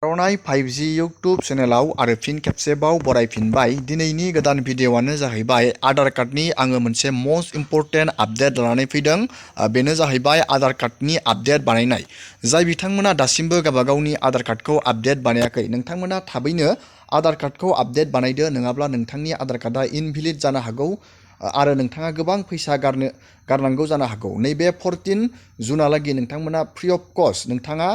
आर'नाइ 5G YouTube चेनेलाव आरो फिन खेबसेबाव बरायफिनबाय। दिनैनि गोदान भिडिअ'आनो जाहैबाय आधार कार्डनि आङो मोनसे मस्ट इम्परटेन्ट आपडेट लानानै फैदों। बेनो जाहैबाय आधार कार्डनि आपडेट बानायनाय। जाय बिथांमोना दासिमबो गावबागावनि आधार कार्डखौ आपडेट बानायाखै, नोंथांमोना थाबैनो आधार कार्डखौ आपडेट बानायदो, नङाब्ला नोंथांनि आधार कार्डआ इनभेलिड जानो हागौ आरो नोंथाङा गोबां फैसा गारनांगौ जानो हागौ। नैबे 14 जुनहालागै नोंथांमोना फ्रि अफ कस्ट नोंथाङा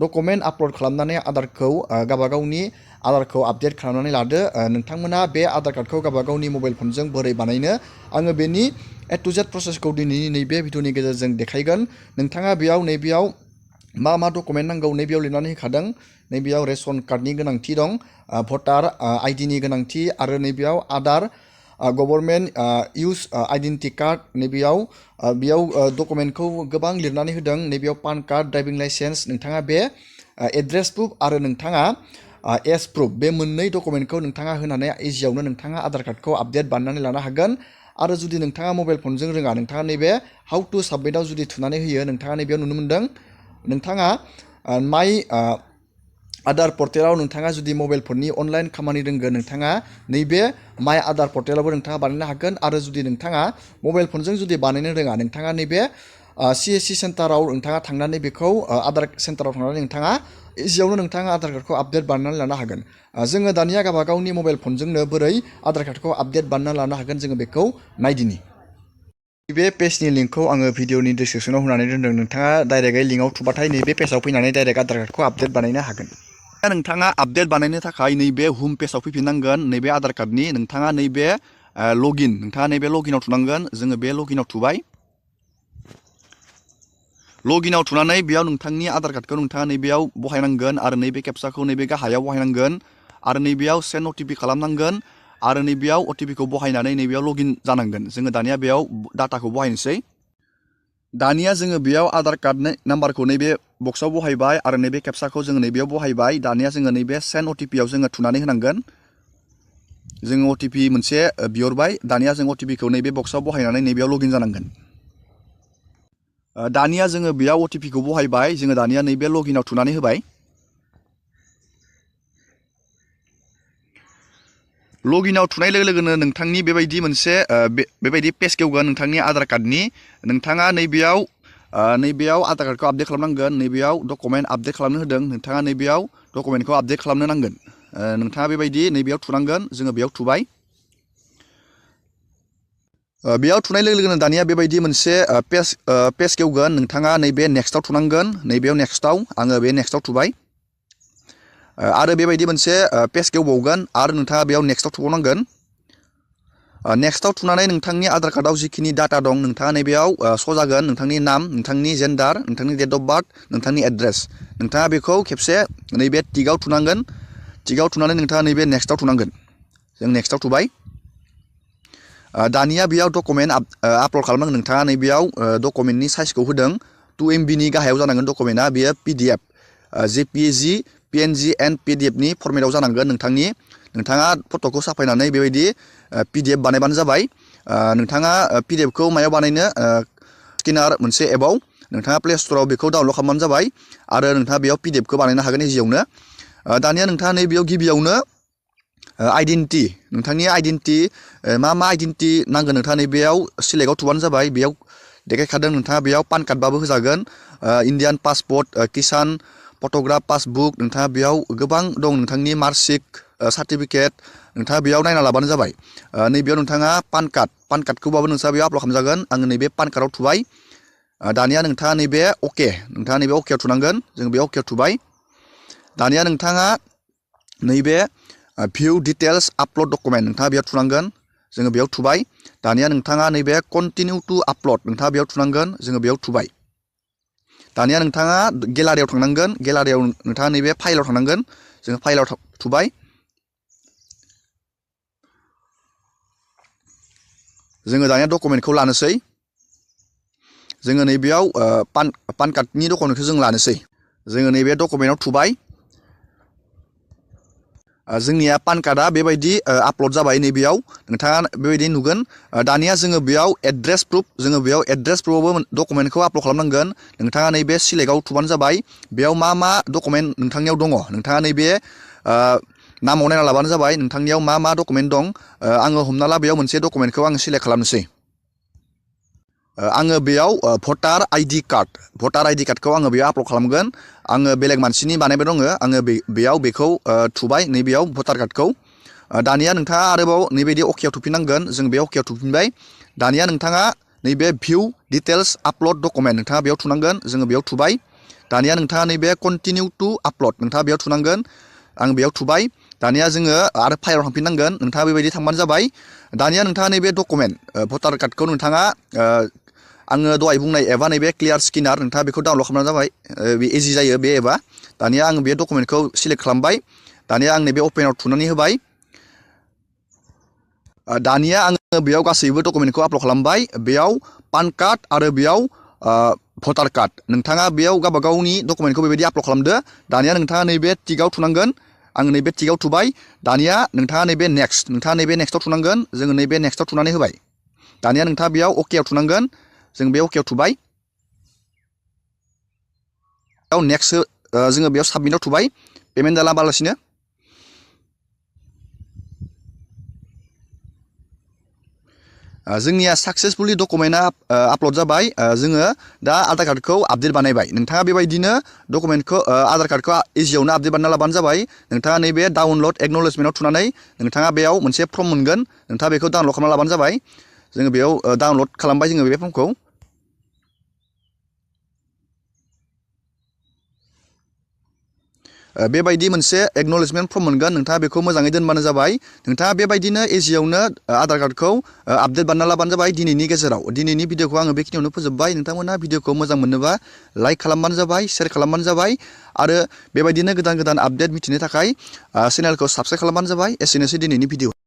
डकुमेन्ट आपल'ड खालामनानै आधारखौ गावबागावनि आधारखौ आपडेट खालामनानै लादो। नोंथांमोना बे आधार कार्डखौ गावबागावनि मबाइल फनजों बोरै बानायनो, आङो बेनि A to Z प्रसेसखौ दिनैनि नैबे भिडिअनि गेजेरजों देखायगोन। नोंथाङा नैबेयाव मा डकुमेन्ट नांगौ नैबेयाव लिरनानै होखादों। नैबेयाव रेशन कार्डनि गोनांथि दं, भटार आइडिनि गोनांथि, आरो नैबेयाव Aadhaar government use identity card. नैबेयाव डकुमेन्टखौ गोबां लिरनानै होदों। नैबेयाव पान कार्ड, ड्राइभिं लाइसेन्स, नोंथाङा बे एड्रेस प्रुफ आरो नोंथाङा एज प्रुफ, बे मोननै डकुमेन्टखौ नोंथाङा होनानै इजियावनो नोंथाङा आधार कार्डखौ आपडेट बानायनानै लानो हागोन। आरो जुदि नोंथाङा मबाइल फनजों रोङा, नोंथाङा नैबे हाउ टु साबमिटआव जुदि थुनानै होयो, नोंथाङा नैबेयाव नुनो मोन्दों। नोंथाङा माइ आधार पर्टेलाव नोंथाङा जुदि मबाइल फननि अनलाइन खामानि रोंगोन, नोंथाङा नैबे माइ आधार पर्टेलावबो नोंथाङा बानायनो हागोन। आरो जुदि नोंथाङा मबाइल फनजों जुदि बानायनो रोङा, नोंथाङा नैबे CSC सेन्टाराव नोंथाङा थांनानै बेखौ आधार सेन्टाराव थांनानै नोंथाङा इजियावनो नोंथाङा आधार कार्डखौ आपडेट बानायनानै लानो हागोन। जोङो दानिया गावबागावनि मबाइल फनजोंनो बोरै आधार कार्डखौ आपडेट बानायना लानो हागोन, जोङो बेखौ नायदिनि। बे पेजनि लिंकखौ आङो भिडिअनि डिसक्रिपसनाव होनानै दोनदों। नोंथाङा डाइरेक्टयै लिंकआव थुबाथाय नैबे पेजाव फैनानै डाइरेक्ट आधार कार्डखौ आपडेट बानायनो हागोन। नोंथाङा आपडेट बानायनो थाखाय नैबे हम पेजाव फैफिननांगोन। नैबे आधार कार्डनि नोंथाङा नैबे नोंथाङा नैबे लगिनाव थुनांगोन। जोङो बे लगिनाव थुबाय। लगिनाव थुनानै बेयाव नोंथांनि आधार कार्डखौ नोंथाङा नैबेयाव बहायनांगोन आरो नैबे केपसाखौ नैबे गाहायाव बहायनांगोन आरो नैबेयाव सेन्ड अटिपि खालामनांगोन आरो नैबेयाव अटिपिखौ बहायनानै नैबेयाव लगइन जानांगोन। जोङो दानिया बेयाव डाटाखौ बहायनोसै। दानिया जोङो बेयाव आधार कार्ड नाम्बारखौ नैबे बक्सआव बहायबाय आरो नैबे केपसाखौ जोङो नैबेयाव बहायबाय। दानिया जोङो नैबे सेन्ड अटिपियाव जोङो थुनानै होनांगोन। जोङो अटिपि मोनसे बिहरबाय। दानिया जों अटिपिखौ नैबे बक्सआव बहायनानै नैबेयाव लगइन जानांगोन। दानिया जोङो बेयाव अटिपिखौ बहायबाय। जोङो दानिया नैबे लगिनाव थुनानै होबाय। लगिनाव थुनाय लोगो लोगोनो नोंथांनि बेबायदि मोनसे बेबायदि पेज खेवगोन नोंथांनि आधार कार्डनि। नोंथाङा नैबेयाव आधार कार्डखौ आपडेट खालामनांगोन। नैबेयाव डकुमेन्ट आपडेट खालामनो होदों, नोंथाङा नैबेयाव डकुमेन्टखौ आपडेट खालामनो नांगोन। नोंथाङा बेबायदि नैबेयाव थुनांगोन। जोङो बेयाव थुबाय। बेयाव थुनाय लोगो लोगोनो दानिया बेबायदि मोनसे पेज खेवगोन। नोंथाङा नैबे नेक्स्टआव थुनांगोन। नैबेयाव नेक्स्टआव आङो बे नेक्स्टआव थुबाय। आरो बेबायदि मोनसे पेज खेवबावगोन आरो नोंथाङा बेयाव नेक्स्टआव थुबावनांगोन। नेक्स्टआव थुनानै नोंथांनि आधार कार्डआव जिखिनि डाटा दं, नोंथाङा नैबेयाव श' जागोन। नोंथांनि नाम, नोंथांनि जेन्डार, नोंथांनि डेट अफ बार्थ, नोंथांनि एड्रेस। नोंथाङा बेखौ खेबसे नैबे टिकआव थुनांगोन। टिकआव थुनानै नोंथाङा नैबे नेक्स्टआव थुनांगोन। जों नेक्स्टआव थुबाय। दानिया बेयाव डकुमेन्ट आपल'ड खालामनांगोन। नोंथाङा नैबेयाव डकुमेन्टनि साइजखौ होदों 2 MBनि गाहायाव जानांगोन डकुमेन्टआ। बेयो PDF, JPG, PNG and PDF नि फर्मेटआव जानांगोन। नोंथाङा फट'खौ साफायनानै बेबायदि PDF बानायबानो जाबाय। नोंथाङा PDFखौ मायाव बानायनो, स्केनार मोनसे एपआव नोंथाङा प्ले स्ट'राव बेखौ डाउनल'ड खालामबानो जाबाय आरो नोंथाङा बेयाव PDFखौ बानायनो हागोन इजियावनो। दानिया नोंथाङा नैबेयाव गिबियावनो आइडेन्टिटि, नोंथांनि आइडेन्टिटि मा आइडेन्टिटि नांगोन, नोंथाङा नैबेयाव सिलेक्टआव थुबानो जाबाय। बेयाव देखायखादों। नोंथाङा बेयाव पान कार्डबाबो होजागोन, इण्डियान पासपर्ट, किसान फट'ग्राफ, पासबुक, नोंथाङा बेयाव गोबां दं। नोंथांनि मार्कशिट, सार्टिफिकेट, नोंथाङा बेयाव नायना लाबानो जाबाय। नैबेयाव नोंथाङा पान कार्डखौबाबो नोंथाङा बेयाव आपल'ड खालामजागोन। आङो नैबे पान कार्डआव थुबाय। दानिया नोंथाङा नैबे अकेआव थुनांगोन। जों बे अकेआव थुबाय। दानिया नोंथाङा नैबे भिउ डिटेल्स आपल'ड डकुमेन्ट, नोंथाङा बेयाव थुनांगोन। जोङो बेयाव थुबाय। दानिया नोंथाङा नैबे कन्टिनिउ टु आपल'ड, नोंथाङा बेयाव थुनांगोन। जोङो बेयाव थुबाय। दानिया नोंथाङा गेलारियाव थांनांगोन। गेलारियाव नोंथाङा नैबे फाइलाव थांनांगोन। जोङो फाइलाव थुबाय। जोङो दानिया डकुमेन्टखौ लानोसै। जोङो नैबेयाव पान कार्डनि डकुमेन्टखौ जों लानोसै। जोङो नैबे डकुमेन्टआव थुबाय। जोंनिया पान कार्डआ बेबायदि आपल'ड जाबाय नैबेयाव नोंथाङा बेबायदि नुगोन दानिया जोङो बेयाव एड्रेस प्रुफ जोङो बेयाव एड्रेस प्रुफआवबो डकुमेन्टखौ आपल'ड खालामनांगोन नोंथाङा नैबे सिलेक्टआव थुबानो जाबाय बेयाव मा डकुमेन्ट नोंथांनियाव दङ नोंथाङा नैबे नामाव नायना लाबानो जाबाय नोंथांनियाव मा डकुमेन्ट दं आङो हमना ला बेयाव मोनसे डकुमेन्टखौ आं सिलेक्ट खालामनोसै आङो बेयाव भटार आइडि कार्डखौ आङो बेयाव आपल'ड खालामगोन आङो बेलेग मानसिनि बानायबाय दङ आङो बेयाव बेखौ थुबाय नैबेयाव भटार कार्डखौ दानिया नोंथाङा आरोबाव नैबायदि अकेआव थुफिननांगोन जों बे अकेआव थुफिनबाय दानिया नोंथाङा नैबे भिउ डिटेल्स आपल'ड डकुमेन्ट नोंथाङा बेयाव थुनांगोन जोङो बेयाव थुबाय दानिया नोंथाङा नैबे कन्टिनिउ टु आपल'ड नोंथाङा बेयाव थुनांगोन आं बेयाव थुबाय दानिया जोङो आरो फाइलाव थांफिननांगोन नोंथाङा बेबायदि थांबानो जाबाय दानिया नोंथाङा नैबे डकुमेन्ट भटार कार्डखौ नोंथाङा आङो दहाय बुंनाय एबा नैबे क्लियार स्केनार नोंथाङा बेखौ डाउनल'ड खालामनानै जाबाय बे इजि जायो बे एबा दानिया आं बे डकुमेन्टखौ सिलेक्ट खालामबाय दानिया आं नैबे अपेनाव थुनानै होबाय दानिया आङो बेयाव गासैबो डकुमेन्टखौ आपल'ड खालामबाय बेयाव पान कार्ड आरो बेयाव भटार कार्ड नोंथाङा बेयाव गावबा गावनि डकुमेन्टखौ बेबायदि आपल'ड खालामदो दानिया नोंथाङा नैबे टिकआव थुनांगोन आं नैबे टिकआव थुबाय दानिया नोंथाङा नैबे नेक्स्टआव थुनांगोन जोङो नैबे नेक्स्टआव थुनानै होबाय दानिया नोंथाङा बेयाव अकेआव थुनांगोन जों बे अकेआव थुबाय नेक्स्ट जोङो बेयाव साबमिटआव थुबाय पेमेन्ट जालाबालासिनो जोंनिया साक्सेसफुलि डकुमेन्टआ आपल'ड जाबाय जोङो दा आधार कार्डखौ आपडेट बानायबाय नोंथाङा बेबायदिनो डकुमेन्टखौ आधार कार्डखौ इजियावनो आपडेट बानायना लाबानो जाबाय नोंथाङा नैबे डाउनल'ड एक्न'लेजमेन्टआव थुनानै नोंथाङा बेयाव मोनसे फर्म मोनगोन नोंथाङा बेखौ डाउनल'ड खालामना लाबानो जाबाय जोङो बेयाव डाउनल'ड खालामबाय जोङो बे फर्मखौ बेबायदि मोनसे एक्न'लेजमेन्ट फर्म मोनगोन नोंथाङा बेखौ मोजाङै दोनबानो जाबाय नोंथाङा बेबायदिनो इजियावनो आधार कार्डखौ आपडेट बानायना लाबानो जाबाय दिनैनि गेजेराव दिनैनि भिडिअखौ आङो बेखिनियावनो फोजोबबाय नोंथांमोना भिडिअखौ मोजां मोनोबा लाइक खालामबानो जाबाय शेयार खालामबानो जाबाय आरो बेबायदिनो गोदान गोदान आपडेट मिथिनो थाखाय चेनेलखौ साबस्क्राइब खालामबानो जाबाय एसेनोसै दिनैनि भिडिअ